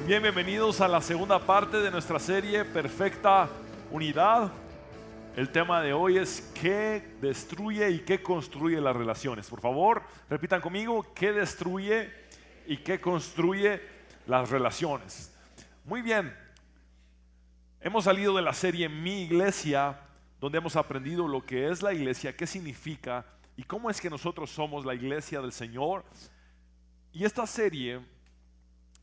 Bien, bienvenidos a la segunda parte de nuestra serie Perfecta Unidad. El tema de hoy es ¿qué destruye y qué construye las relaciones? Por favor, repitan conmigo: ¿qué destruye y qué construye las relaciones? Muy bien, hemos salido de la serie Mi Iglesia, donde hemos aprendido lo que es la iglesia, qué significa y cómo es que nosotros somos la iglesia del Señor. Y esta serie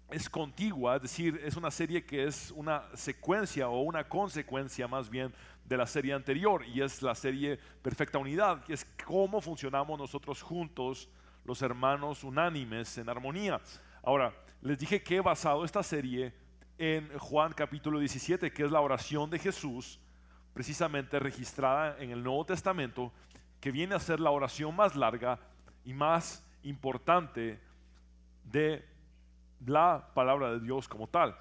es contigua, es decir, es una serie que es una secuencia o una consecuencia más bien de la serie anterior, y es la serie Perfecta Unidad, que es cómo funcionamos nosotros juntos, los hermanos unánimes en armonía. Ahora, les dije que he basado esta serie en Juan capítulo 17, que es la oración de Jesús, precisamente registrada en el Nuevo Testamento, que viene a ser la oración más larga y más importante de la palabra de Dios como tal.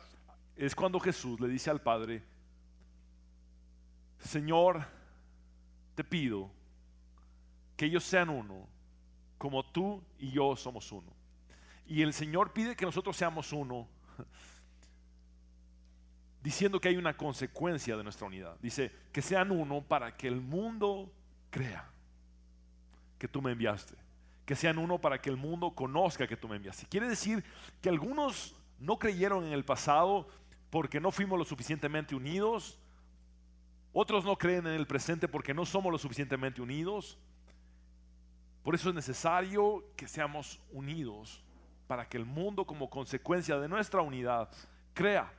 Es cuando Jesús le dice al Padre: Señor, te pido que ellos sean uno, como tú y yo somos uno. Y el Señor pide que nosotros seamos uno, diciendo que hay una consecuencia de nuestra unidad. Dice que sean uno para que el mundo crea que tú me enviaste, que sean uno para que el mundo conozca que tú me enviaste. Quiere decir que algunos no creyeron en el pasado porque no fuimos lo suficientemente unidos. Otros no creen en el presente porque no somos lo suficientemente unidos. Por eso es necesario que seamos unidos para que el mundo, como consecuencia de nuestra unidad, crea.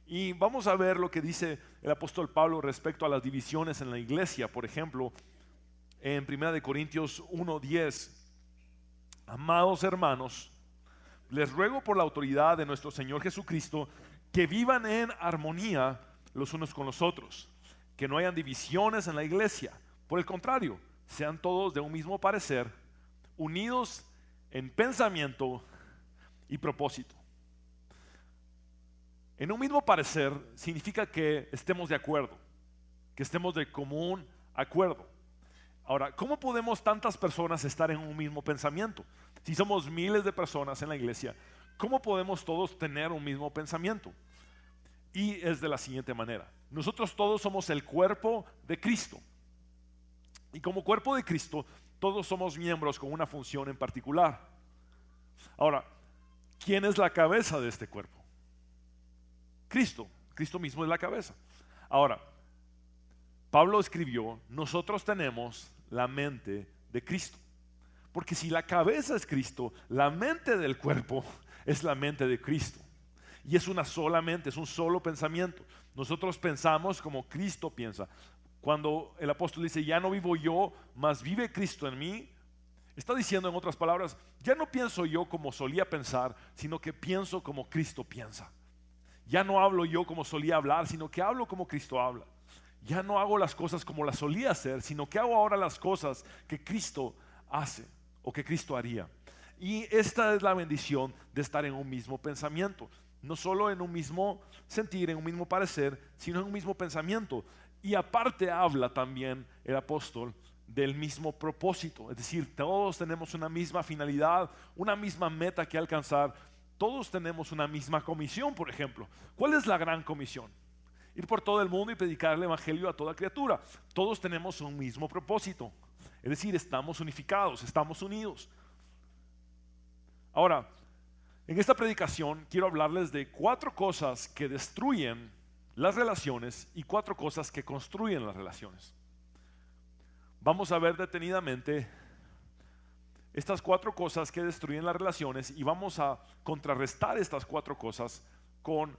Y vamos a ver lo que dice el apóstol Pablo respecto a las divisiones en la iglesia. Por ejemplo, en 1 Corintios 1:10: Amados hermanos, les ruego por la autoridad de nuestro Señor Jesucristo que vivan en armonía los unos con los otros, que no hayan divisiones en la iglesia. Por el contrario, sean todos de un mismo parecer, unidos en pensamiento y propósito. En un mismo parecer significa que estemos de acuerdo, que estemos de común acuerdo. Ahora, ¿cómo podemos tantas personas estar en un mismo pensamiento? Si somos miles de personas en la iglesia, ¿cómo podemos todos tener un mismo pensamiento? Y es de la siguiente manera: nosotros todos somos el cuerpo de Cristo. Y como cuerpo de Cristo, todos somos miembros con una función en particular. Ahora, ¿quién es la cabeza de este cuerpo? Cristo. Cristo mismo es la cabeza. Ahora, Pablo escribió: nosotros tenemos la mente de Cristo. Porque si la cabeza es Cristo, la mente del cuerpo es la mente de Cristo. Y es una sola mente, es un solo pensamiento. Nosotros pensamos como Cristo piensa. Cuando el apóstol dice: ya no vivo yo, mas vive Cristo en mí, está diciendo, en otras palabras, ya no pienso yo como solía pensar, sino que pienso como Cristo piensa. Ya no hablo yo como solía hablar, sino que hablo como Cristo habla. Ya no hago las cosas como las solía hacer, sino que hago ahora las cosas que Cristo hace o que Cristo haría. Y esta es la bendición de estar en un mismo pensamiento. No solo en un mismo sentir, en un mismo parecer, sino en un mismo pensamiento. Y aparte habla también el apóstol del mismo propósito. Es decir, todos tenemos una misma finalidad, una misma meta que alcanzar. Todos tenemos una misma comisión, por ejemplo. ¿Cuál es la gran comisión? Ir por todo el mundo y predicar el evangelio a toda criatura. Todos tenemos un mismo propósito. Es decir, estamos unificados, estamos unidos. Ahora, en esta predicación quiero hablarles de 4 cosas que destruyen las relaciones y 4 cosas que construyen las relaciones. Vamos a ver detenidamente estas 4 cosas que destruyen las relaciones y vamos a contrarrestar estas 4 cosas con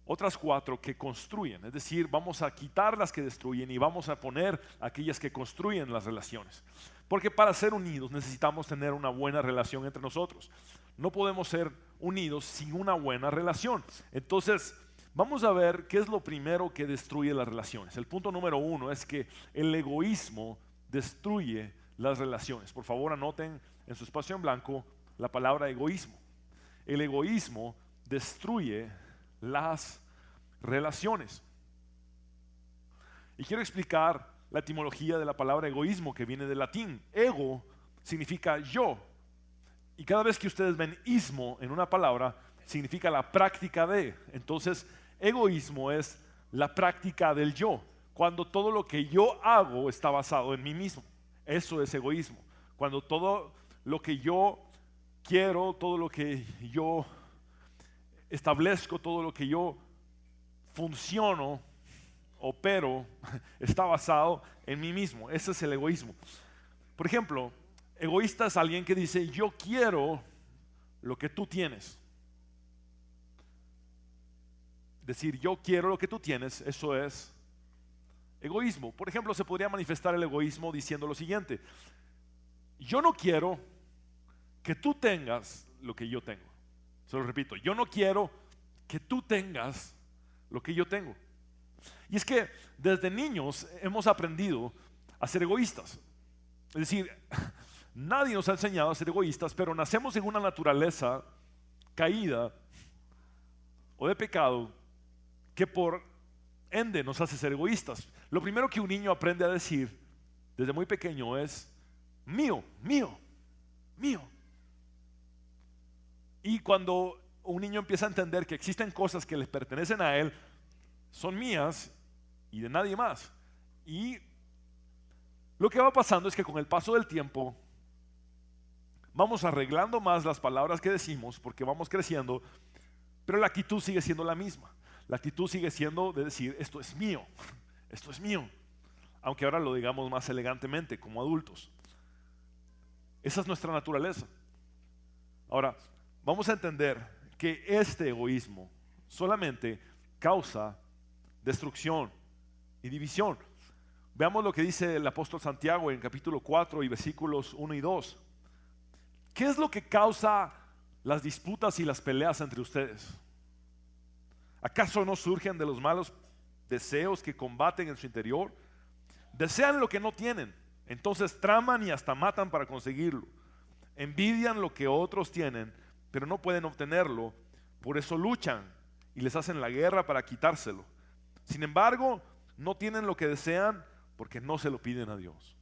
otras 4 que construyen. Es decir, vamos a quitar las que destruyen y vamos a poner aquellas que construyen las relaciones. Porque para ser unidos necesitamos tener una buena relación entre nosotros. No podemos ser unidos sin una buena relación. Entonces, vamos a ver qué es lo primero que destruye las relaciones. El punto número 1 es que el egoísmo destruye las relaciones. Por favor, anoten en su espacio en blanco la palabra egoísmo. El egoísmo destruye las relaciones. Y quiero explicar la etimología de la palabra egoísmo, que viene del latín. Ego significa yo. Y cada vez que ustedes ven ismo en una palabra, significa la práctica de. Entonces, egoísmo es la práctica del yo. Cuando todo lo que yo hago está basado en mí mismo. Eso es egoísmo. Cuando todo lo que yo quiero, todo lo que yo establezco, todo lo que yo funciono, opero, está basado en mí mismo. Ese es el egoísmo. Por ejemplo, egoísta es alguien que dice: yo quiero lo que tú tienes. Decir yo quiero lo que tú tienes, eso es egoísmo. Por ejemplo, se podría manifestar el egoísmo diciendo lo siguiente: yo no quiero que tú tengas lo que yo tengo. Se lo repito, yo no quiero que tú tengas lo que yo tengo. Y es que desde niños hemos aprendido a ser egoístas. Es decir, nadie nos ha enseñado a ser egoístas, pero nacemos en una naturaleza caída o de pecado que por ende nos hace ser egoístas. Lo primero que un niño aprende a decir desde muy pequeño es mío, mío, mío. Y cuando un niño empieza a entender que existen cosas que les pertenecen a él, son mías y de nadie más. Y lo que va pasando es que con el paso del tiempo vamos arreglando más las palabras que decimos porque vamos creciendo, pero la actitud sigue siendo la misma. La actitud sigue siendo de decir esto es mío, aunque ahora lo digamos más elegantemente como adultos. Esa es nuestra naturaleza. Ahora, vamos a entender que este egoísmo solamente causa destrucción y división. Veamos lo que dice el apóstol Santiago en capítulo 4 y versículos 1 y 2. ¿Qué es lo que causa las disputas y las peleas entre ustedes? ¿Acaso no surgen de los malos deseos que combaten en su interior? Desean lo que no tienen, entonces traman y hasta matan para conseguirlo. Envidian lo que otros tienen, pero no pueden obtenerlo, por eso luchan y les hacen la guerra para quitárselo. Sin embargo, no tienen lo que desean porque no se lo piden a Dios.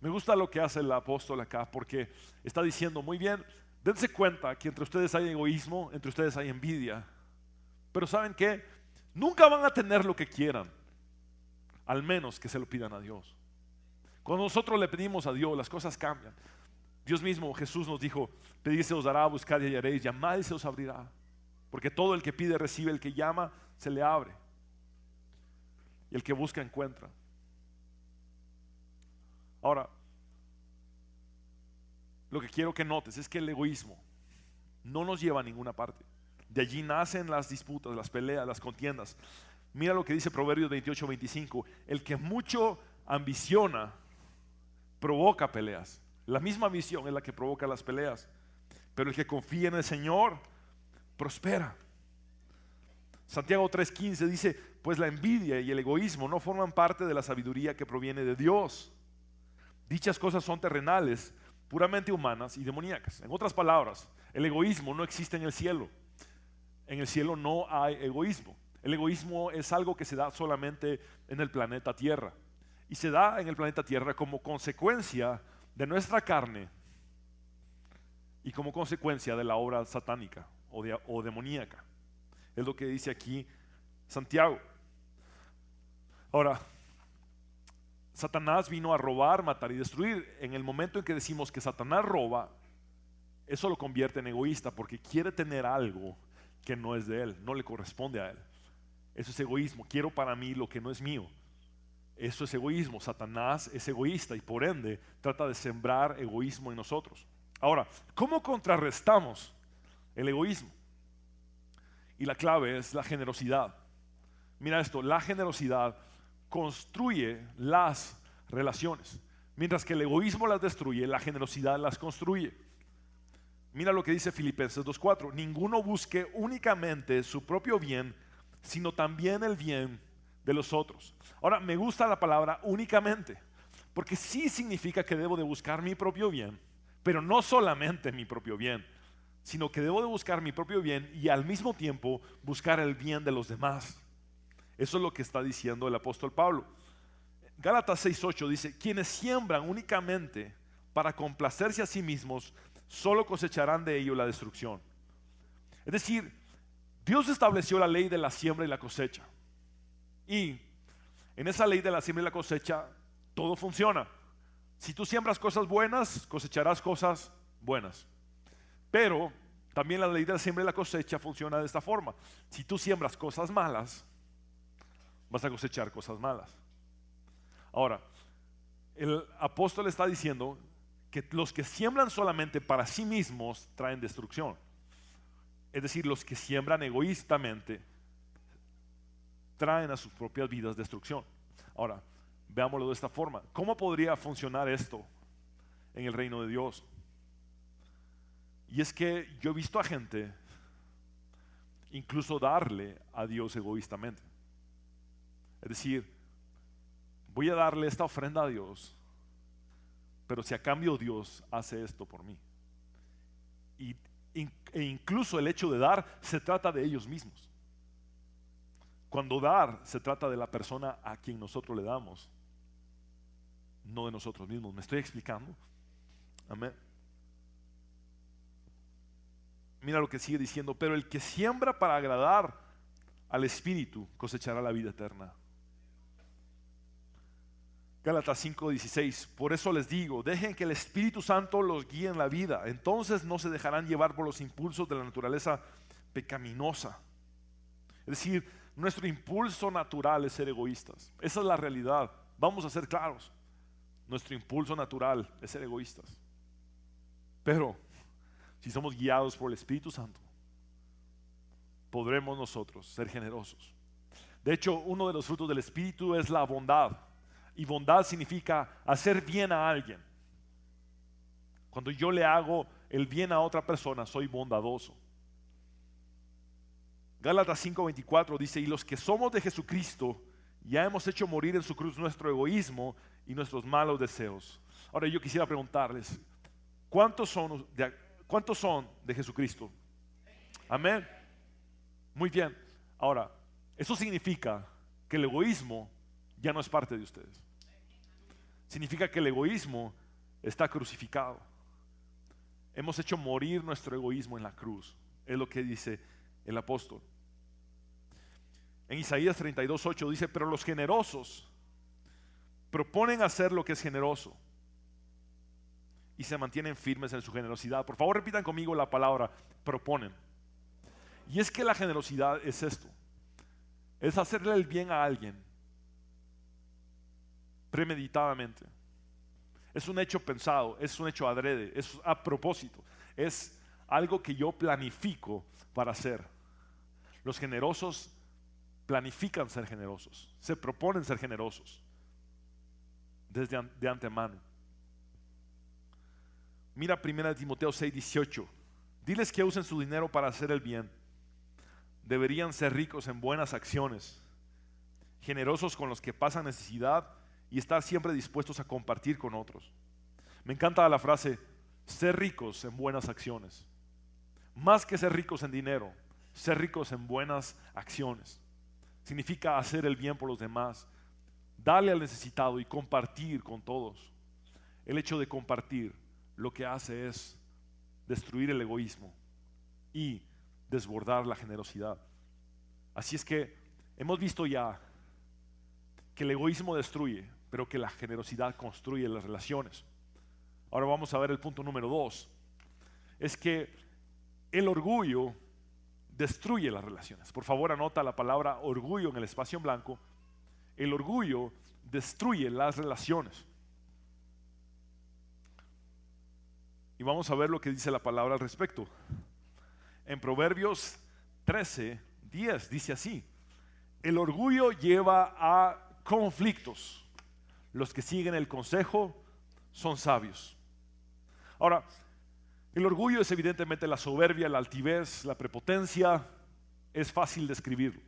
Me gusta lo que hace el apóstol acá, porque está diciendo muy bien, dense cuenta que entre ustedes hay egoísmo, entre ustedes hay envidia, pero ¿saben qué? Nunca van a tener lo que quieran, al menos que se lo pidan a Dios. Cuando nosotros le pedimos a Dios, las cosas cambian. Dios mismo, Jesús nos dijo: pedid se os dará, buscad y hallaréis, llamad y se os abrirá. Porque todo el que pide recibe, el que llama se le abre, y el que busca encuentra. Ahora, lo que quiero que notes es que el egoísmo no nos lleva a ninguna parte. De allí nacen las disputas, las peleas, las contiendas. Mira lo que dice Proverbios 28-25: el que mucho ambiciona provoca peleas. La misma visión es la que provoca las peleas, pero el que confía en el Señor prospera. Santiago 3:15 dice: pues la envidia y el egoísmo no forman parte de la sabiduría que proviene de Dios. Dichas cosas son terrenales, puramente humanas y demoníacas. En otras palabras, el egoísmo no existe en el cielo. En el cielo no hay egoísmo. El egoísmo es algo que se da solamente en el planeta Tierra, y se da en el planeta Tierra como consecuencia de nuestra carne y como consecuencia de la obra satánica o demoníaca. Es lo que dice aquí Santiago. Ahora, Satanás vino a robar, matar y destruir. En el momento en que decimos que Satanás roba, eso lo convierte en egoísta, porque quiere tener algo que no es de él, no le corresponde a él. Eso es egoísmo. Quiero para mí lo que no es mío. Eso es egoísmo. Satanás es egoísta y por ende trata de sembrar egoísmo en nosotros. Ahora, ¿cómo contrarrestamos el egoísmo? Y la clave es la generosidad. Mira esto: la generosidad construye las relaciones, mientras que el egoísmo las destruye, la generosidad las construye. Mira lo que dice Filipenses 2:4: ninguno busque únicamente su propio bien, sino también el bien de los otros. Ahora, me gusta la palabra únicamente, porque sí significa que debo de buscar mi propio bien, pero no solamente mi propio bien, sino que debo de buscar mi propio bien y al mismo tiempo buscar el bien de los demás. Eso es lo que está diciendo el apóstol Pablo. Gálatas 6:8 dice: quienes siembran únicamente para complacerse a sí mismos solo cosecharán de ello la destrucción. Es decir, Dios estableció la ley de la siembra y la cosecha. Y en esa ley de la siembra y la cosecha, todo funciona. Si tú siembras cosas buenas, cosecharás cosas buenas. Pero también la ley de la siembra y la cosecha funciona de esta forma. Si tú siembras cosas malas, vas a cosechar cosas malas. Ahora, el apóstol está diciendo que los que siembran solamente para sí mismos traen destrucción. Es decir, los que siembran egoístamente traen a sus propias vidas destrucción. Ahora, veámoslo de esta forma. ¿Cómo podría funcionar esto en el reino de Dios? Y es que yo he visto a gente incluso darle a Dios egoístamente. Es decir, voy a darle esta ofrenda a Dios, pero si a cambio Dios hace esto por mí. E incluso el hecho de dar se trata de ellos mismos. Cuando dar se trata de la persona a quien nosotros le damos, no de nosotros mismos. ¿Me estoy explicando? Amén. Mira lo que sigue diciendo: pero el que siembra para agradar al Espíritu cosechará la vida eterna. Gálatas 5:16: por eso les digo, dejen que el Espíritu Santo los guíe en la vida, entonces no se dejarán llevar por los impulsos de la naturaleza pecaminosa. Es decir, nuestro impulso natural es ser egoístas. Esa es la realidad. Vamos a ser claros. Nuestro impulso natural es ser egoístas. Pero si somos guiados por el Espíritu Santo, podremos nosotros ser generosos. De hecho, uno de los frutos del Espíritu es la bondad. Y bondad significa hacer bien a alguien. Cuando yo le hago el bien a otra persona, soy bondadoso. Gálatas 5:24 dice: y los que somos de Jesucristo ya hemos hecho morir en su cruz nuestro egoísmo y nuestros malos deseos. Ahora yo quisiera preguntarles, ¿cuántos son de Jesucristo? Amén. Muy bien. Ahora, eso significa que el egoísmo ya no es parte de ustedes. Significa que el egoísmo está crucificado. Hemos hecho morir nuestro egoísmo en la cruz. Es lo que dice el apóstol. En Isaías 32:8 dice: pero los generosos proponen hacer lo que es generoso y se mantienen firmes en su generosidad. Por favor, repitan conmigo la palabra proponen. Y es que la generosidad es esto: es hacerle el bien a alguien premeditadamente. Es un hecho pensado, es un hecho adrede, es a propósito, es algo que yo planifico para hacer. Los generosos planifican ser generosos, se proponen ser generosos desde de antemano. Mira 1 Timoteo 6:18: diles que usen su dinero para hacer el bien. Deberían ser ricos en buenas acciones, generosos con los que pasan necesidad y estar siempre dispuestos a compartir con otros. Me encanta la frase ser ricos en buenas acciones. Más que ser ricos en dinero, ser ricos en buenas acciones. Significa hacer el bien por los demás, darle al necesitado y compartir con todos. El hecho de compartir lo que hace es destruir el egoísmo y desbordar la generosidad. Así es que hemos visto ya que el egoísmo destruye, pero que la generosidad construye las relaciones. Ahora vamos a ver el punto número 2. Es que el orgullo destruye las relaciones. Por favor, anota la palabra orgullo en el espacio en blanco. El orgullo destruye las relaciones. Y vamos a ver lo que dice la palabra al respecto. En Proverbios 13:10 dice así: el orgullo lleva a conflictos. Los que siguen el consejo son sabios. Ahora, el orgullo es evidentemente la soberbia, la altivez, la prepotencia. Es fácil describirlo,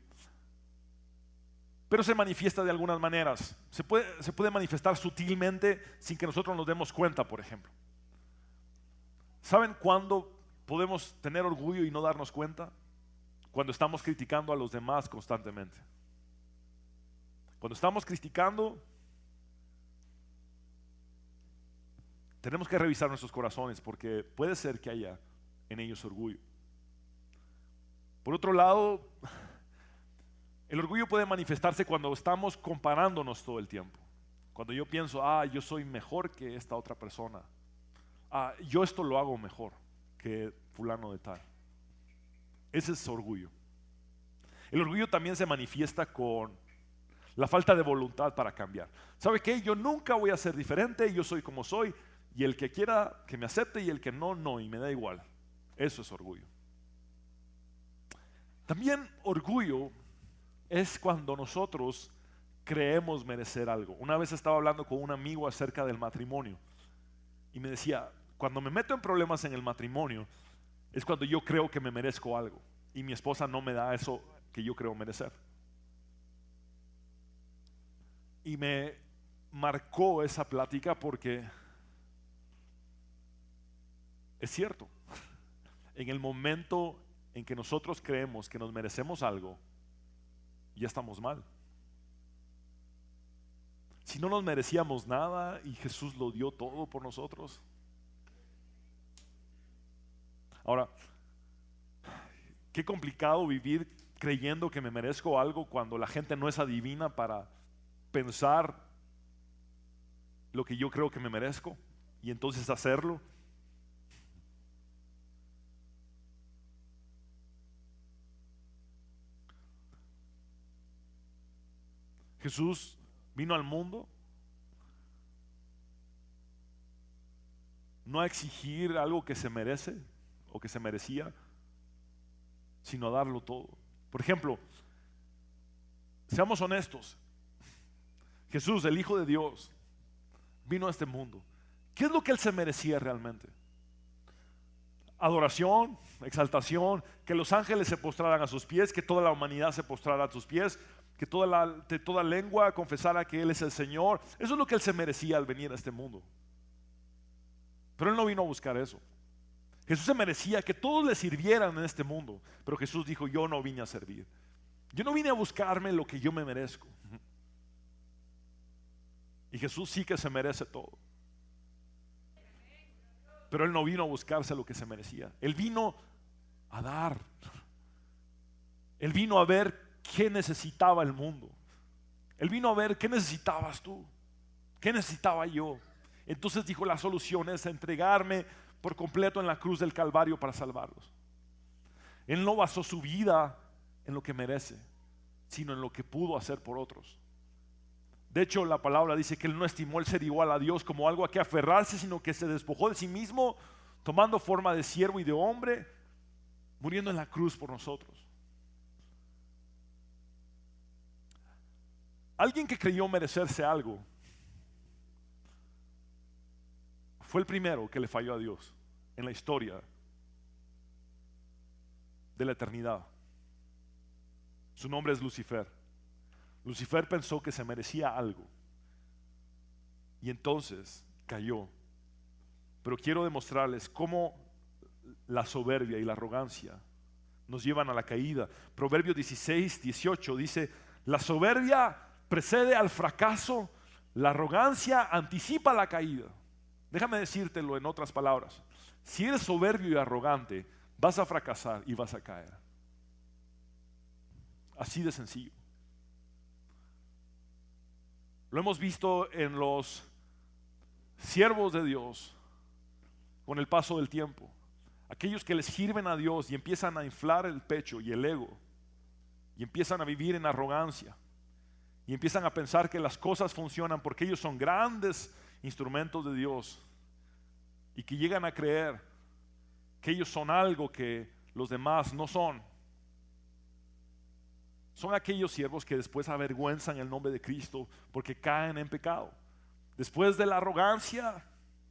pero se manifiesta de algunas maneras. Se puede manifestar sutilmente sin que nosotros nos demos cuenta, por ejemplo. ¿Saben cuándo podemos tener orgullo y no darnos cuenta? Cuando estamos criticando a los demás constantemente. Cuando estamos criticando, tenemos que revisar nuestros corazones porque puede ser que haya en ellos orgullo. Por otro lado, el orgullo puede manifestarse cuando estamos comparándonos todo el tiempo. Cuando yo pienso, yo soy mejor que esta otra persona. Yo esto lo hago mejor que fulano de tal. Ese es orgullo. El orgullo también se manifiesta con la falta de voluntad para cambiar. ¿Sabe qué? Yo nunca voy a ser diferente, yo soy como soy, y el que quiera que me acepte y el que no, no, y me da igual. Eso es orgullo. También orgullo es cuando nosotros creemos merecer algo. Una vez estaba hablando con un amigo acerca del matrimonio y me decía, cuando me meto en problemas en el matrimonio es cuando yo creo que me merezco algo y mi esposa no me da eso que yo creo merecer. Y me marcó esa plática porque es cierto. En el momento en que nosotros creemos que nos merecemos algo, ya estamos mal. Si no nos merecíamos nada y Jesús lo dio todo por nosotros. Ahora, qué complicado vivir creyendo que me merezco algo cuando la gente no es adivina para pensar lo que yo creo que me merezco y entonces hacerlo. Jesús vino al mundo no a exigir algo que se merece o que se merecía, sino a darlo todo. Por ejemplo, seamos honestos, Jesús, el Hijo de Dios, vino a este mundo. ¿Qué es lo que Él se merecía realmente? Adoración, exaltación, que los ángeles se postraran a sus pies, que toda la humanidad se postrara a sus pies, que toda lengua confesara que Él es el Señor. Eso es lo que Él se merecía al venir a este mundo. Pero Él no vino a buscar eso. Jesús se merecía que todos le sirvieran en este mundo, pero Jesús dijo, yo no vine a servir. Yo no vine a buscarme lo que yo me merezco. Y Jesús sí que se merece todo. Pero Él no vino a buscarse lo que se merecía. Él vino a dar. Él vino a ver qué necesitaba el mundo. Él vino a ver qué necesitabas tú, qué necesitaba yo. Entonces dijo, la solución es entregarme por completo en la cruz del Calvario para salvarlos. Él no basó su vida en lo que merece, sino en lo que pudo hacer por otros. De hecho, la palabra dice que Él no estimó el ser igual a Dios como algo a que aferrarse, sino que se despojó de sí mismo, tomando forma de siervo y de hombre, muriendo en la cruz por nosotros. Alguien que creyó merecerse algo fue el primero que le falló a Dios en la historia de la eternidad. Su nombre es Lucifer. Lucifer pensó que se merecía algo y entonces cayó. Pero quiero demostrarles cómo la soberbia y la arrogancia nos llevan a la caída. Proverbios 16:18 dice, la soberbia precede al fracaso, la arrogancia anticipa la caída. Déjame decírtelo en otras palabras. Si eres soberbio y arrogante, vas a fracasar y vas a caer. Así de sencillo. Lo hemos visto en los siervos de Dios con el paso del tiempo. Aquellos que les sirven a Dios y empiezan a inflar el pecho y el ego y empiezan a vivir en arrogancia y empiezan a pensar que las cosas funcionan porque ellos son grandes instrumentos de Dios y que llegan a creer que ellos son algo que los demás no son. Son aquellos siervos que después avergüenzan el nombre de Cristo porque caen en pecado. Después de la arrogancia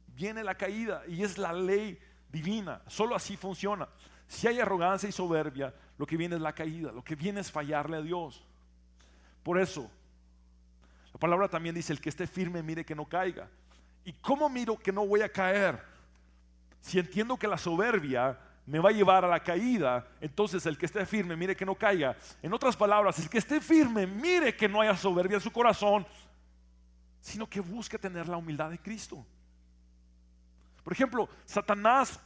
viene la caída y es la ley divina. Solo así funciona. Si hay arrogancia y soberbia, lo que viene es la caída, lo que viene es fallarle a Dios. Por eso, la palabra también dice, el que esté firme mire que no caiga. ¿Y cómo miro que no voy a caer? Si entiendo que la soberbia me va a llevar a la caída, entonces el que esté firme mire que no caiga. En otras palabras, el que esté firme mire que no haya soberbia en su corazón, sino que busque tener la humildad de Cristo. Por ejemplo, Satanás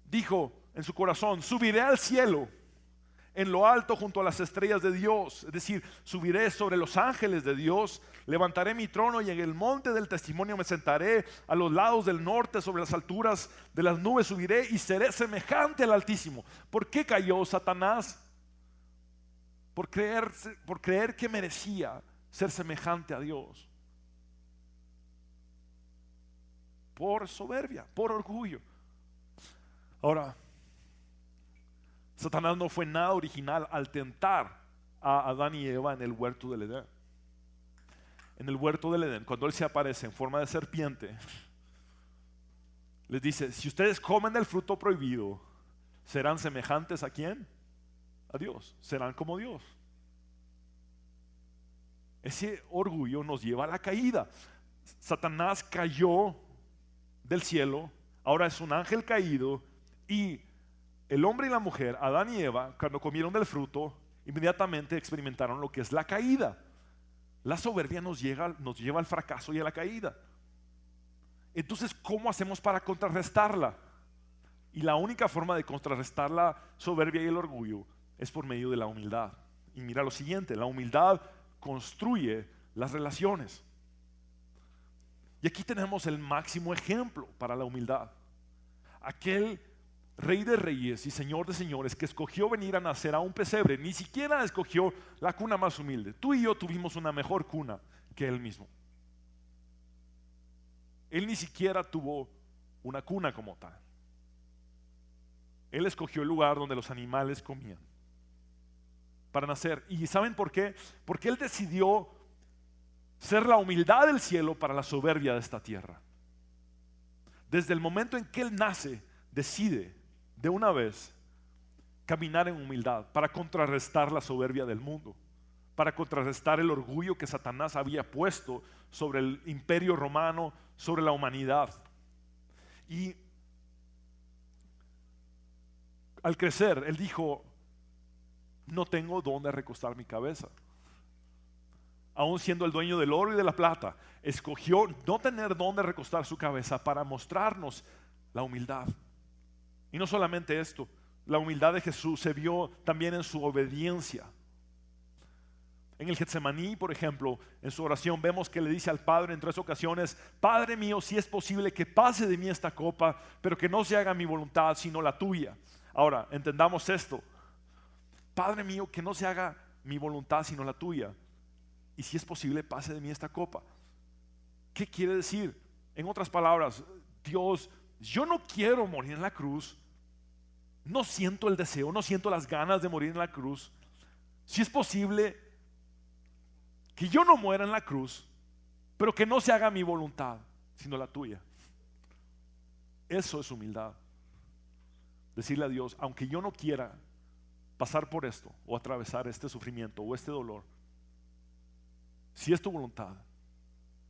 dijo en su corazón: subiré al cielo, en lo alto junto a las estrellas de Dios. Es decir, subiré sobre los ángeles de Dios, levantaré mi trono y en el monte del testimonio me sentaré, a los lados del norte, sobre las alturas de las nubes subiré y seré semejante al Altísimo. ¿Por qué cayó Satanás? Por creer que merecía ser semejante a Dios. Por soberbia, por orgullo. Ahora, Satanás no fue nada original al tentar a Adán y Eva en el huerto del Edén. En el huerto del Edén, cuando él se aparece en forma de serpiente, les dice: si ustedes comen del fruto prohibido, serán semejantes ¿a quién? A Dios, serán como Dios. Ese orgullo nos lleva a la caída. Satanás cayó del cielo, ahora es un ángel caído, y el hombre y la mujer, Adán y Eva, cuando comieron del fruto, inmediatamente experimentaron lo que es la caída. La soberbia nos lleva al fracaso y a la caída. Entonces, ¿cómo hacemos para contrarrestarla? Y la única forma de contrarrestar la soberbia y el orgullo es por medio de la humildad. Y mira lo siguiente: la humildad construye las relaciones. Y aquí tenemos el máximo ejemplo para la humildad. Aquel Rey de reyes y Señor de señores que escogió venir a nacer a un pesebre, ni siquiera escogió la cuna más humilde. Tú y yo tuvimos una mejor cuna que Él mismo. Él ni siquiera tuvo una cuna como tal. Él escogió el lugar donde los animales comían para nacer. ¿Y saben por qué? Porque Él decidió ser la humildad del cielo para la soberbia de esta tierra. Desde el momento en que Él nace, decide de una vez caminar en humildad para contrarrestar la soberbia del mundo, para contrarrestar el orgullo que Satanás había puesto sobre el imperio romano, sobre la humanidad. Y al crecer, Él dijo: no tengo dónde recostar mi cabeza. Aún siendo el dueño del oro y de la plata, escogió no tener dónde recostar su cabeza para mostrarnos la humildad. Y no solamente esto, la humildad de Jesús se vio también en su obediencia. En el Getsemaní, por ejemplo, en su oración vemos que le dice al Padre en 3 ocasiones: Padre mío, si es posible que pase de mí esta copa, pero que no se haga mi voluntad sino la tuya. Ahora, entendamos esto: Padre mío, que no se haga mi voluntad sino la tuya, y si es posible pase de mí esta copa. ¿Qué quiere decir? En otras palabras, Dios, yo no quiero morir en la cruz, no siento el deseo, no siento las ganas de morir en la cruz. Si es posible que yo no muera en la cruz, pero que no se haga mi voluntad sino la tuya. Eso es humildad. Decirle a Dios: aunque yo no quiera pasar por esto o atravesar este sufrimiento o este dolor, si es tu voluntad,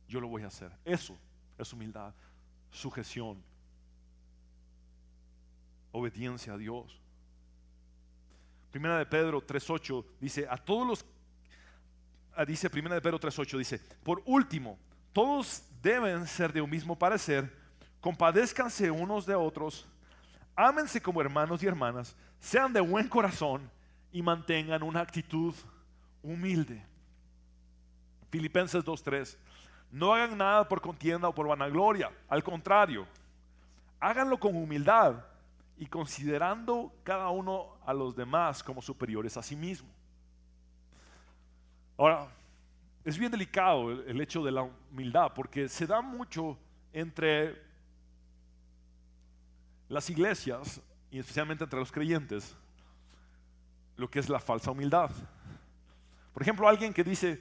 yo lo voy a hacer. Eso es humildad, sujeción, obediencia a Dios. Primera de Pedro 3:8 dice: a todos los dice Primera de Pedro 3:8 dice: por último, todos deben ser de un mismo parecer, compadézcanse unos de otros, ámense como hermanos y hermanas, sean de buen corazón y mantengan una actitud humilde. Filipenses 2:3: no hagan nada por contienda o por vanagloria, al contrario, háganlo con humildad y considerando cada uno a los demás como superiores a sí mismo. Ahora, es bien delicado el hecho de la humildad, porque se da mucho entre las iglesias y especialmente entre los creyentes lo que es la falsa humildad. Por ejemplo, alguien que dice: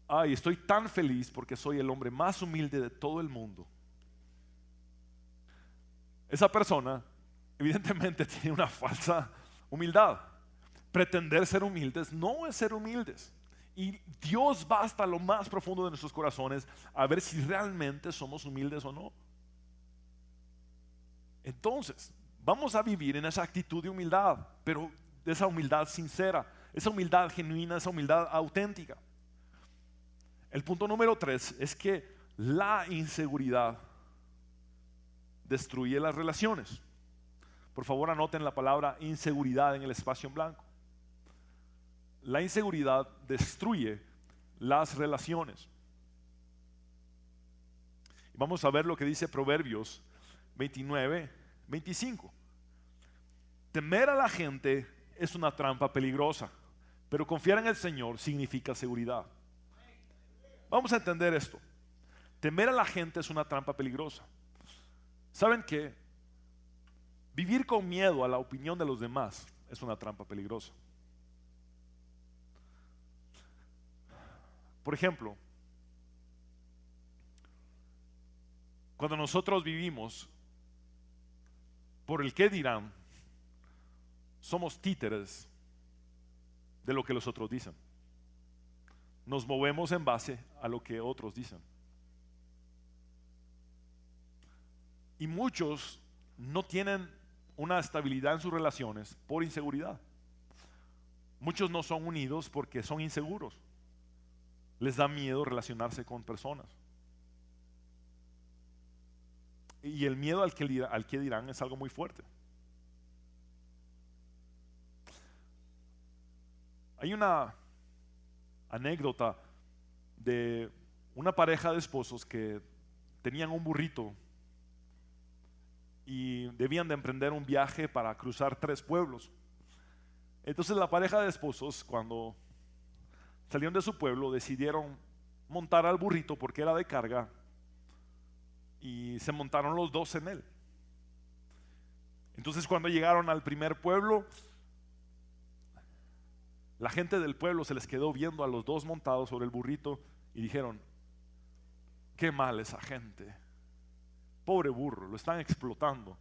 ay, estoy tan feliz porque soy el hombre más humilde de todo el mundo. Esa persona evidentemente tiene una falsa humildad. Pretender ser humildes no es ser humildes. Y Dios va hasta lo más profundo de nuestros corazones a ver si realmente somos humildes o no. Entonces, vamos a vivir en esa actitud de humildad, pero de esa humildad sincera, esa humildad genuina, esa humildad auténtica. El punto número 3 es que la inseguridad destruye las relaciones. Por favor, anoten la palabra inseguridad en el espacio en blanco. La inseguridad destruye las relaciones. Vamos a ver lo que dice Proverbios 29:25. Temer a la gente es una trampa peligrosa, pero confiar en el Señor significa seguridad. Vamos a entender esto. Temer a la gente es una trampa peligrosa. ¿Saben qué? Vivir con miedo a la opinión de los demás es una trampa peligrosa. Por ejemplo, cuando nosotros vivimos por el qué dirán, somos títeres de lo que los otros dicen. Nos movemos en base a lo que otros dicen. Y muchos no tienen una estabilidad en sus relaciones por inseguridad. Muchos no son unidos porque son inseguros. Les da miedo relacionarse con personas. Y el miedo al que dirán es algo muy fuerte. Hay una anécdota de una pareja de esposos que tenían un burrito y debían de emprender un viaje para cruzar 3 pueblos. Entonces la pareja de esposos, cuando salieron de su pueblo, decidieron montar al burrito porque era de carga y se montaron los dos en él. Entonces cuando llegaron al primer pueblo, la gente del pueblo se les quedó viendo a los dos montados sobre el burrito y dijeron: qué mal esa gente, pobre burro, lo están explotando.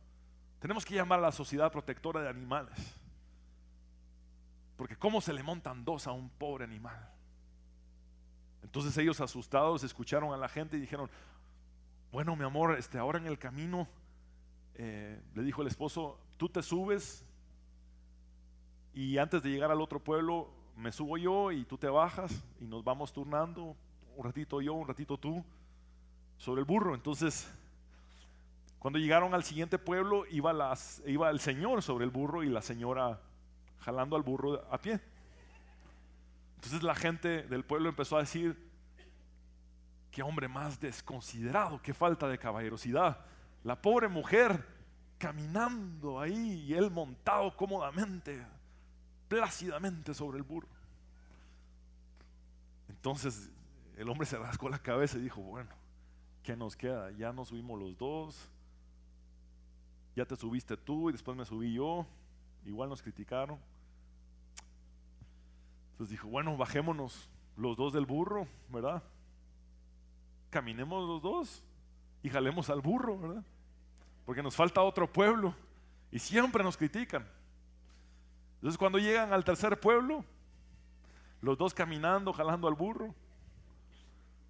Tenemos que llamar a la Sociedad Protectora de Animales, porque cómo se le montan dos a un pobre animal. Entonces ellos, asustados, escucharon a la gente y dijeron: bueno, mi amor, ahora en el camino, le dijo el esposo, tú te subes y antes de llegar al otro pueblo me subo yo y tú te bajas y nos vamos turnando, un ratito yo, un ratito tú, sobre el burro. Entonces cuando llegaron al siguiente pueblo, iba el señor sobre el burro y la señora jalando al burro a pie. Entonces la gente del pueblo empezó a decir: qué hombre más desconsiderado, qué falta de caballerosidad. La pobre mujer caminando ahí y él montado cómodamente, plácidamente sobre el burro. Entonces el hombre se rascó la cabeza y dijo: bueno, ¿qué nos queda? Ya nos subimos los dos, ya te subiste tú y después me subí yo, igual nos criticaron. Entonces dijo: bueno, bajémonos los dos del burro, ¿verdad? Caminemos los dos y jalemos al burro, ¿verdad? Porque nos falta otro pueblo y siempre nos critican. Entonces cuando llegan al tercer pueblo, los dos caminando, jalando al burro,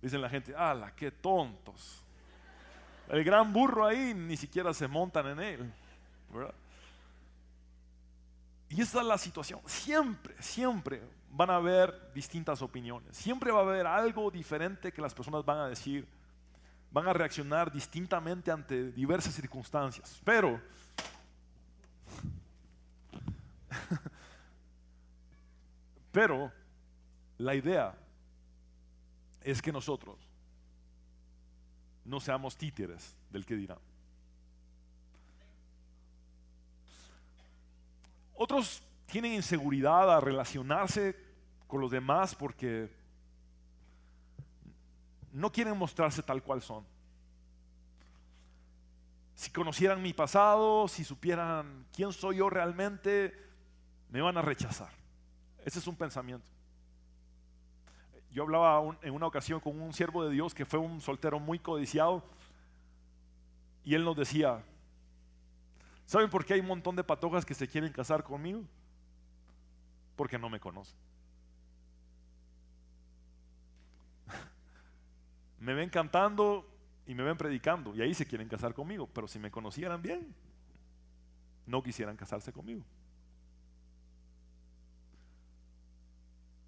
dicen la gente: ¡ala, qué tontos! El gran burro ahí, ni siquiera se montan en él, ¿verdad? Y esa es la situación. Siempre van a haber distintas opiniones. Siempre va a haber algo diferente que las personas van a decir. Van a reaccionar distintamente ante diversas circunstancias. Pero la idea es que nosotros no seamos títeres del que dirán. Otros tienen inseguridad a relacionarse con los demás porque no quieren mostrarse tal cual son. Si conocieran mi pasado, si supieran quién soy yo realmente, me van a rechazar. Ese es un pensamiento. Yo hablaba en una ocasión con un siervo de Dios que fue un soltero muy codiciado y él nos decía: ¿saben por qué hay un montón de patojas que se quieren casar conmigo? Porque no me conocen. Me ven cantando y me ven predicando y ahí se quieren casar conmigo, pero si me conocieran bien, no quisieran casarse conmigo.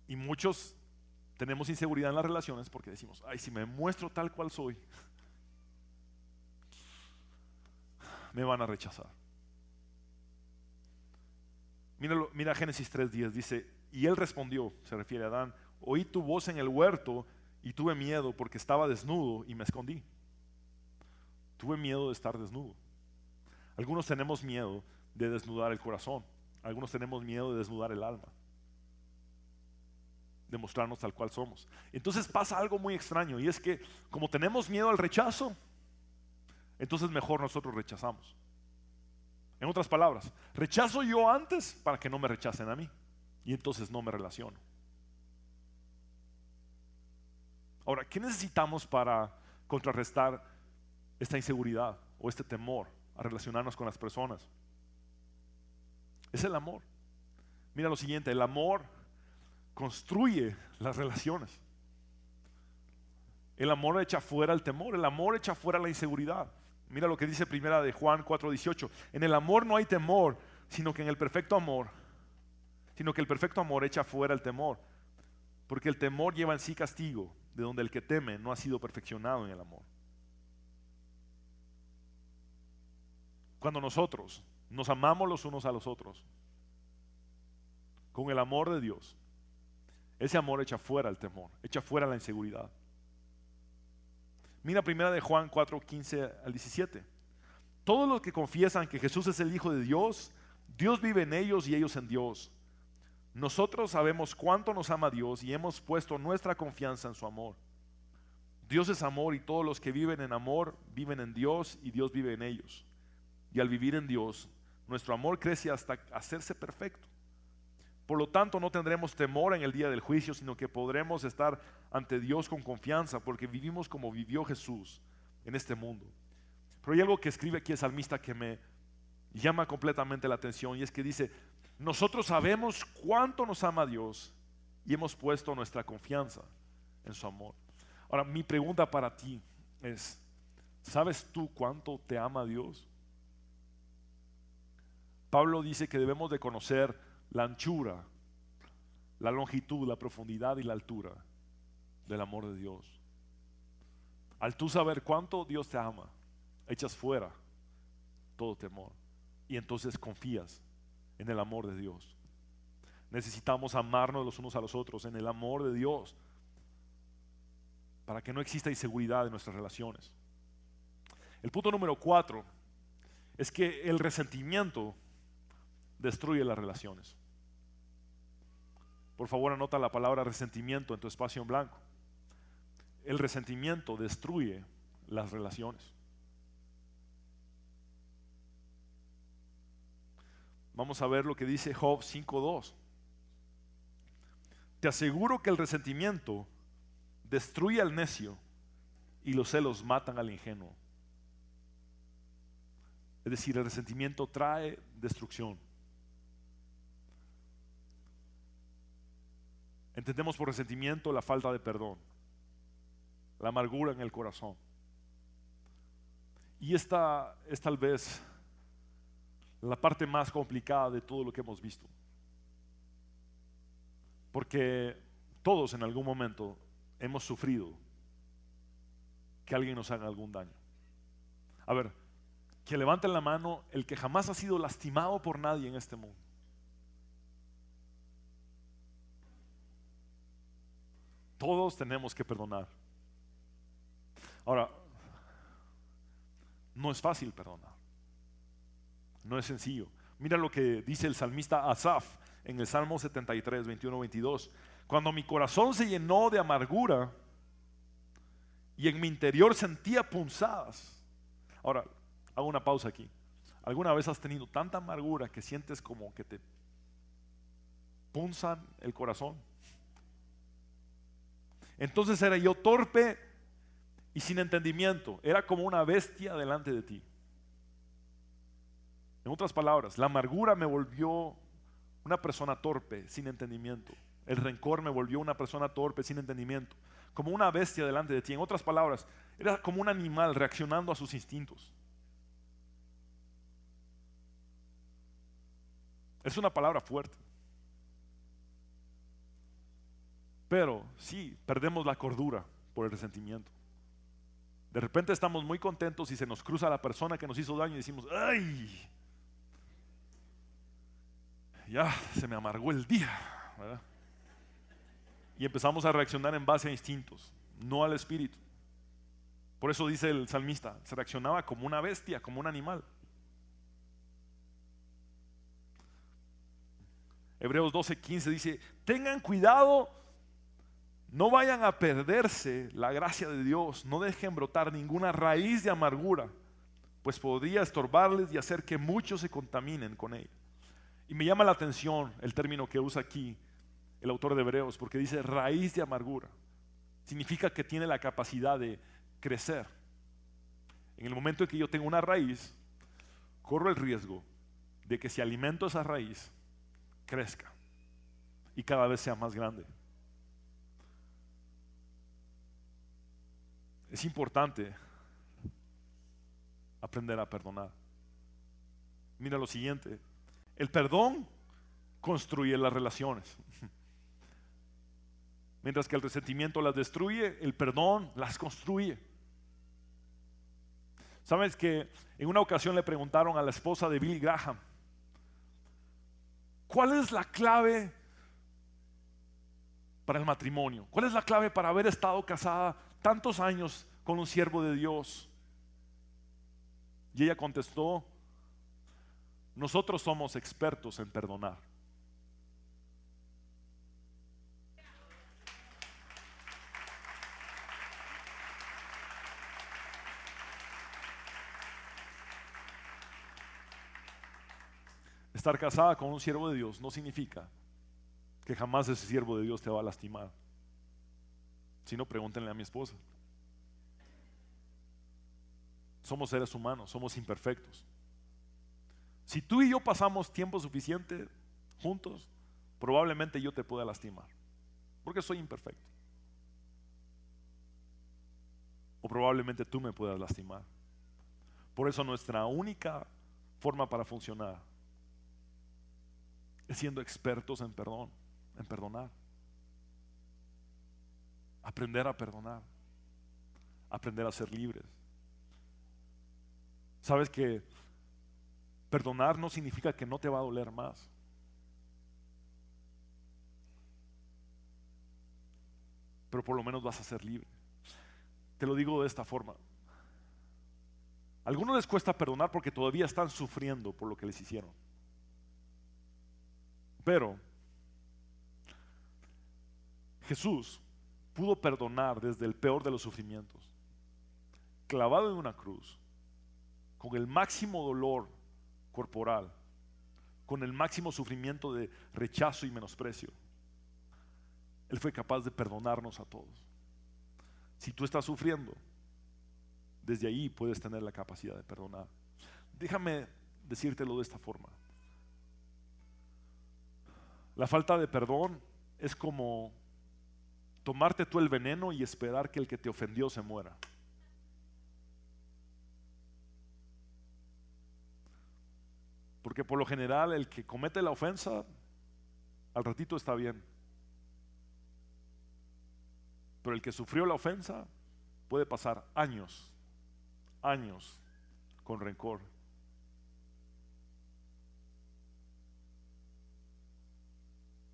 Y muchos tenemos inseguridad en las relaciones porque decimos: ay, si me muestro tal cual soy, me van a rechazar. Mira Génesis 3:10, dice, y él respondió, se refiere a Adán, oí tu voz en el huerto y tuve miedo porque estaba desnudo y me escondí. Tuve miedo de estar desnudo. Algunos tenemos miedo de desnudar el corazón. Algunos tenemos miedo de desnudar el alma, de mostrarnos tal cual somos. Entonces pasa algo muy extraño, y es que como tenemos miedo al rechazo, entonces mejor nosotros rechazamos. En otras palabras, rechazo yo antes para que no me rechacen a mí, y entonces no me relaciono. Ahora, ¿qué necesitamos para contrarrestar esta inseguridad o este temor a relacionarnos con las personas? Es el amor. Mira lo siguiente, el amor construye las relaciones. El amor echa fuera el temor, el amor echa fuera la inseguridad. Mira lo que dice primera de Juan 4:18. En el amor no hay temor, sino que el perfecto amor echa fuera el temor, porque el temor lleva en sí castigo, de donde el que teme no ha sido perfeccionado en el amor. Cuando nosotros nos amamos los unos a los otros con el amor de Dios, ese amor echa fuera el temor, echa fuera la inseguridad. Mira primera de Juan 4:15-17. Todos los que confiesan que Jesús es el Hijo de Dios, Dios vive en ellos y ellos en Dios. Nosotros sabemos cuánto nos ama Dios y hemos puesto nuestra confianza en su amor. Dios es amor y todos los que viven en amor viven en Dios y Dios vive en ellos. Y al vivir en Dios, nuestro amor crece hasta hacerse perfecto. Por lo tanto, no tendremos temor en el día del juicio, sino que podremos estar ante Dios con confianza, porque vivimos como vivió Jesús en este mundo. Pero hay algo que escribe aquí el salmista que me llama completamente la atención, y es que dice, nosotros sabemos cuánto nos ama Dios y hemos puesto nuestra confianza en su amor. Ahora, mi pregunta para ti es, ¿sabes tú cuánto te ama Dios? Pablo dice que debemos de conocer la anchura, la longitud, la profundidad y la altura del amor de Dios. Al tú saber cuánto Dios te ama, echas fuera todo temor y entonces confías en el amor de Dios. Necesitamos amarnos los unos a los otros en el amor de Dios para que no exista inseguridad en nuestras relaciones. El punto número 4 es que el resentimiento destruye las relaciones. Por favor, anota la palabra resentimiento en tu espacio en blanco. El resentimiento destruye las relaciones. Vamos a ver lo que dice Job 5:2. Te aseguro que el resentimiento destruye al necio y los celos matan al ingenuo. Es decir, el resentimiento trae destrucción. Entendemos por resentimiento la falta de perdón, la amargura en el corazón. Y esta es tal vez la parte más complicada de todo lo que hemos visto. Porque todos en algún momento hemos sufrido que alguien nos haga algún daño. A ver, que levanten la mano el que jamás ha sido lastimado por nadie en este mundo. Todos tenemos que perdonar. Ahora, no es fácil perdonar. No es sencillo. Mira lo que dice el salmista Asaf en el Salmo 73, 21-22. Cuando mi corazón se llenó de amargura y en mi interior sentía punzadas. Ahora, hago una pausa aquí. ¿Alguna vez has tenido tanta amargura que sientes como que te punzan el corazón? Entonces era yo torpe y sin entendimiento. Era como una bestia delante de ti. En otras palabras, la amargura me volvió una persona torpe, sin entendimiento. El rencor me volvió una persona torpe, sin entendimiento. Como una bestia delante de ti. En otras palabras, era como un animal reaccionando a sus instintos. Es una palabra fuerte. Pero sí, perdemos la cordura por el resentimiento. De repente estamos muy contentos y se nos cruza la persona que nos hizo daño y decimos, ¡ay! Ya se me amargó el día, ¿verdad? Y empezamos a reaccionar en base a instintos, no al espíritu. Por eso dice el salmista, se reaccionaba como una bestia, como un animal. Hebreos 12:15 dice, tengan cuidado, no vayan a perderse la gracia de Dios, no dejen brotar ninguna raíz de amargura, pues podría estorbarles y hacer que muchos se contaminen con ella. Y me llama la atención el término que usa aquí el autor de Hebreos, porque dice raíz de amargura. Significa que tiene la capacidad de crecer. En el momento en que yo tengo una raíz, corro el riesgo de que si alimento esa raíz, crezca y cada vez sea más grande. Es importante aprender a perdonar. Mira lo siguiente, el perdón construye las relaciones. Mientras que el resentimiento las destruye, el perdón las construye. Sabes que en una ocasión le preguntaron a la esposa de Billy Graham, ¿cuál es la clave para el matrimonio? ¿Cuál es la clave para haber estado casada tantos años con un siervo de Dios? Y ella contestó, nosotros somos expertos en perdonar. Estar casada con un siervo de Dios no significa que jamás ese siervo de Dios te va a lastimar. Si no, pregúntenle a mi esposa. Somos seres humanos, somos imperfectos. Si tú y yo pasamos tiempo suficiente juntos, probablemente yo te pueda lastimar, porque soy imperfecto. O probablemente tú me puedas lastimar. Por eso nuestra única forma para funcionar es siendo expertos en perdón, en perdonar. Aprender a perdonar, aprender a ser libres. Sabes que perdonar no significa que no te va a doler más. Pero por lo menos vas a ser libre. Te lo digo de esta forma. A algunos les cuesta perdonar porque todavía están sufriendo por lo que les hicieron. Pero Jesús pudo perdonar desde el peor de los sufrimientos, clavado en una cruz, con el máximo dolor corporal, con el máximo sufrimiento de rechazo y menosprecio. Él fue capaz de perdonarnos a todos. Si tú estás sufriendo, desde ahí puedes tener la capacidad de perdonar. Déjame decírtelo de esta forma. La falta de perdón es como tomarte tú el veneno y esperar que el que te ofendió se muera. Porque por lo general el que comete la ofensa al ratito está bien, pero el que sufrió la ofensa puede pasar años con rencor.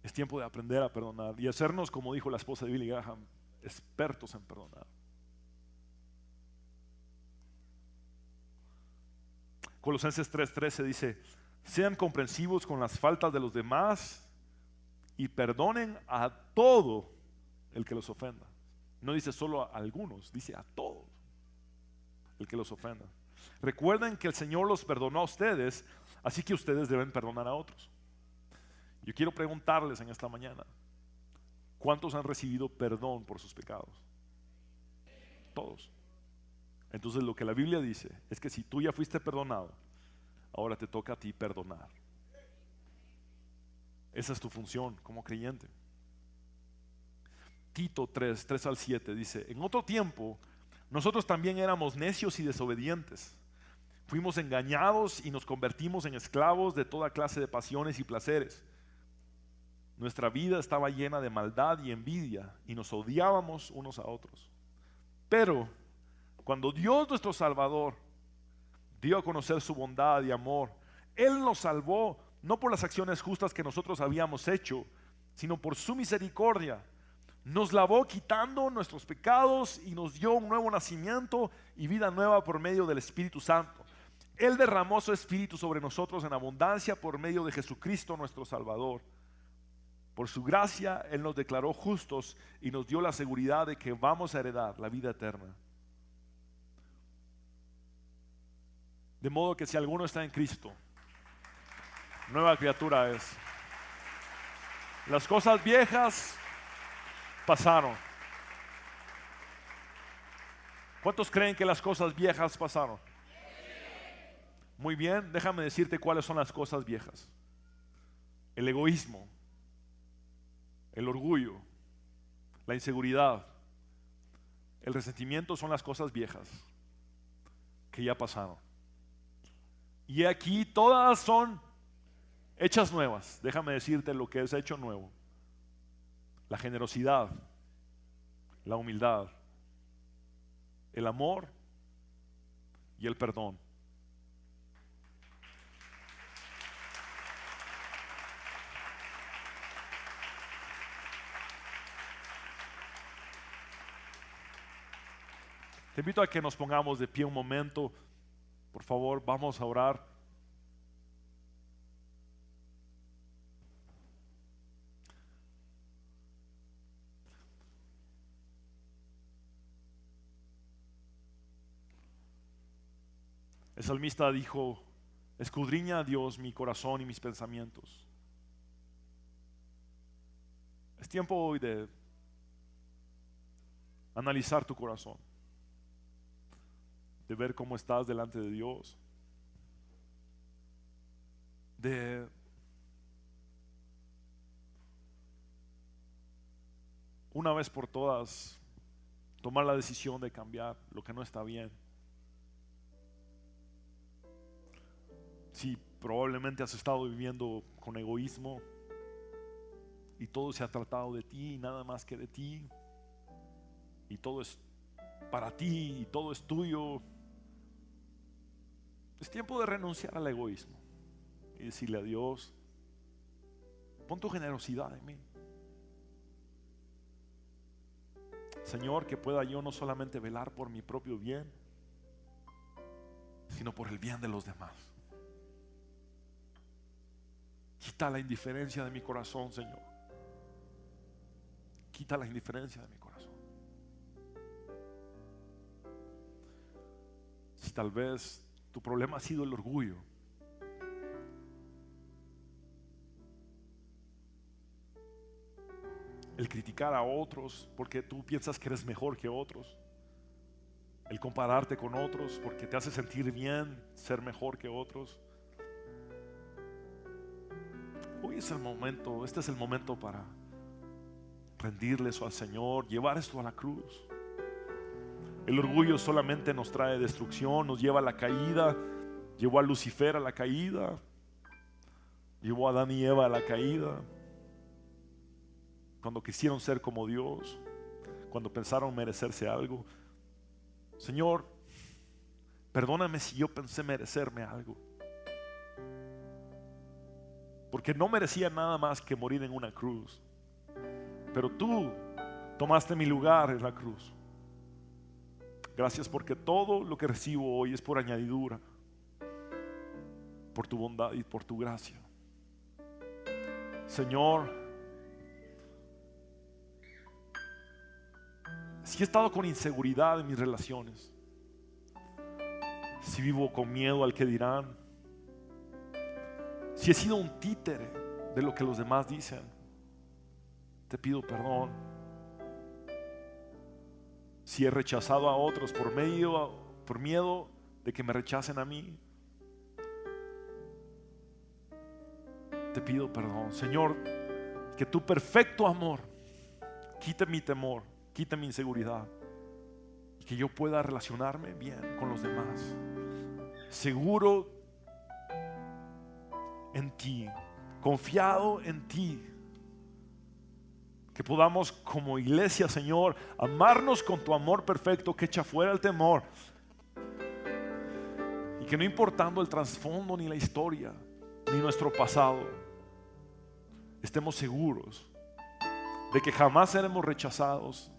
Es tiempo de aprender a perdonar y hacernos, como dijo la esposa de Billy Graham, expertos en perdonar. Colosenses 3:13 dice, sean comprensivos con las faltas de los demás y perdonen a todo el que los ofenda. No dice solo a algunos, dice a todos el que los ofenda. Recuerden que el Señor los perdonó a ustedes, así que ustedes deben perdonar a otros. Yo quiero preguntarles en esta mañana, ¿cuántos han recibido perdón por sus pecados? Todos. Entonces lo que la Biblia dice es que si tú ya fuiste perdonado, ahora te toca a ti perdonar. Esa es tu función como creyente. Tito 3:3-7 dice, en otro tiempo nosotros también éramos necios y desobedientes. Fuimos engañados y nos convertimos en esclavos de toda clase de pasiones y placeres. Nuestra vida estaba llena de maldad y envidia y nos odiábamos unos a otros. Pero Cuando Dios nuestro Salvador dio a conocer su bondad y amor, Él nos salvó no por las acciones justas que nosotros habíamos hecho, sino por su misericordia. Nos lavó quitando nuestros pecados y nos dio un nuevo nacimiento y vida nueva por medio del Espíritu Santo. Él derramó su Espíritu sobre nosotros en abundancia por medio de Jesucristo nuestro Salvador. Por su gracia Él nos declaró justos y nos dio la seguridad de que vamos a heredar la vida eterna. De modo que si alguno está en Cristo, nueva criatura es. Las cosas viejas pasaron. ¿Cuántos creen que las cosas viejas pasaron? Muy bien, déjame decirte cuáles son las cosas viejas. El egoísmo, el orgullo, la inseguridad, el resentimiento son las cosas viejas que ya pasaron. Y aquí todas son hechas nuevas. Déjame decirte lo que es hecho nuevo: la generosidad, la humildad, el amor y el perdón. Te invito a que nos pongamos de pie un momento. Por favor, vamos a orar. El salmista dijo: escudriña a Dios mi corazón y mis pensamientos. Es tiempo hoy de analizar tu corazón, de ver cómo estás delante de Dios, de una vez por todas tomar la decisión de cambiar lo que no está bien. Si probablemente has estado viviendo con egoísmo y todo se ha tratado de ti y nada más que de ti, y todo es para ti y todo es tuyo, es tiempo de renunciar al egoísmo y decirle a Dios: pon tu generosidad en mí, Señor, que pueda yo no solamente velar por mi propio bien, sino por el bien de los demás. Quita la indiferencia de mi corazón, Señor. Quita la indiferencia de mi corazón. Si tal vez tu problema ha sido el orgullo, el criticar a otros porque tú piensas que eres mejor que otros, el compararte con otros porque te hace sentir bien ser mejor que otros, hoy es el momento, este es el momento para rendirle eso al Señor, llevar esto a la cruz. El orgullo solamente nos trae destrucción, nos lleva a la caída, llevó a Lucifer a la caída, llevó a Adán y Eva a la caída, cuando quisieron ser como Dios, cuando pensaron merecerse algo. Señor, perdóname si yo pensé merecerme algo, porque no merecía nada más que morir en una cruz, pero tú tomaste mi lugar en la cruz. Gracias, porque todo lo que recibo hoy es por añadidura, por tu bondad y por tu gracia. Señor, si he estado con inseguridad en mis relaciones, si vivo con miedo al que dirán, si he sido un títere de lo que los demás dicen, te pido perdón. Si he rechazado a otros por miedo de que me rechacen a mí, te pido perdón. Señor, que tu perfecto amor quite mi temor, quite mi inseguridad, y que yo pueda relacionarme bien con los demás, seguro en ti, confiado en ti, Que podamos como iglesia, Señor, amarnos con tu amor perfecto que echa fuera el temor. Y que no importando el trasfondo ni la historia, ni nuestro pasado, estemos seguros de que jamás seremos rechazados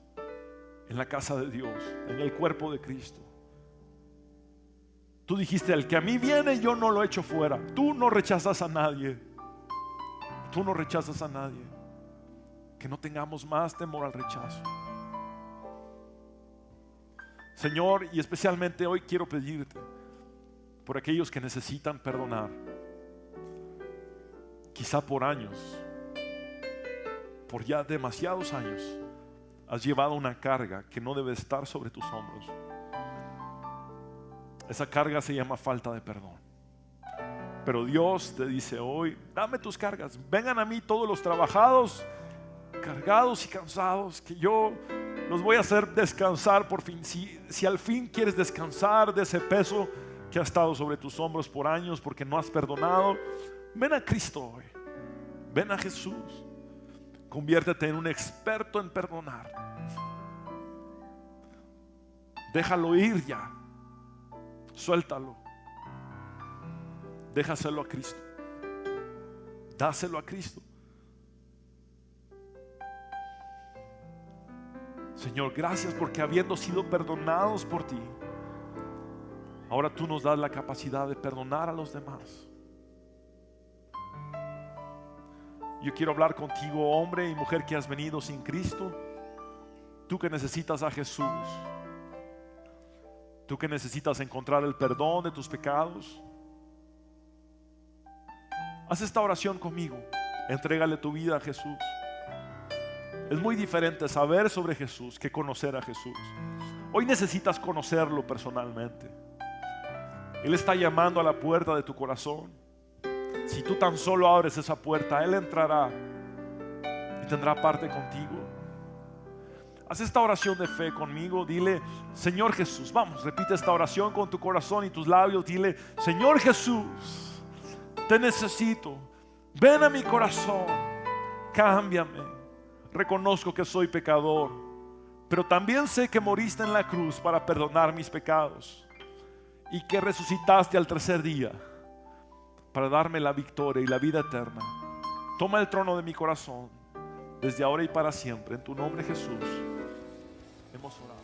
en la casa de Dios, en el cuerpo de Cristo. Tú dijiste, el que a mí viene yo no lo echo fuera. Tú no rechazas a nadie. Tú no rechazas a nadie. Que no tengamos más temor al rechazo. Señor, y especialmente hoy quiero pedirte por aquellos que necesitan perdonar. Quizá por años, por ya demasiados años, has llevado una carga que no debe estar sobre tus hombros. Esa carga se llama falta de perdón. Pero Dios te dice hoy, dame tus cargas. Vengan a mí todos los trabajados, cargados y cansados, que yo los voy a hacer descansar por fin. Si al fin quieres descansar de ese peso que ha estado sobre tus hombros por años porque no has perdonado, ven a Cristo hoy. Ven a Jesús. Conviértete en un experto en perdonar. Déjalo ir ya. Suéltalo. Déjaselo a Cristo. Dáselo a Cristo. Señor, gracias porque habiendo sido perdonados por ti, ahora tú nos das la capacidad de perdonar a los demás. Yo quiero hablar contigo, hombre y mujer que has venido sin Cristo. Tú que necesitas a Jesús. Tú que necesitas encontrar el perdón de tus pecados. Haz esta oración conmigo. Entrégale tu vida a Jesús. Es muy diferente saber sobre Jesús que conocer a Jesús. Hoy necesitas conocerlo personalmente. Él está llamando a la puerta de tu corazón. Si tú tan solo abres esa puerta, Él entrará y tendrá parte contigo. Haz esta oración de fe conmigo. Dile, Señor Jesús. Vamos, repite esta oración con tu corazón y tus labios. Dile, Señor Jesús, te necesito. Ven a mi corazón. Cámbiame. Reconozco que soy pecador, pero también sé que moriste en la cruz para perdonar mis pecados y que resucitaste al tercer día para darme la victoria y la vida eterna. Toma el trono de mi corazón desde ahora y para siempre. En tu nombre, Jesús, hemos orado.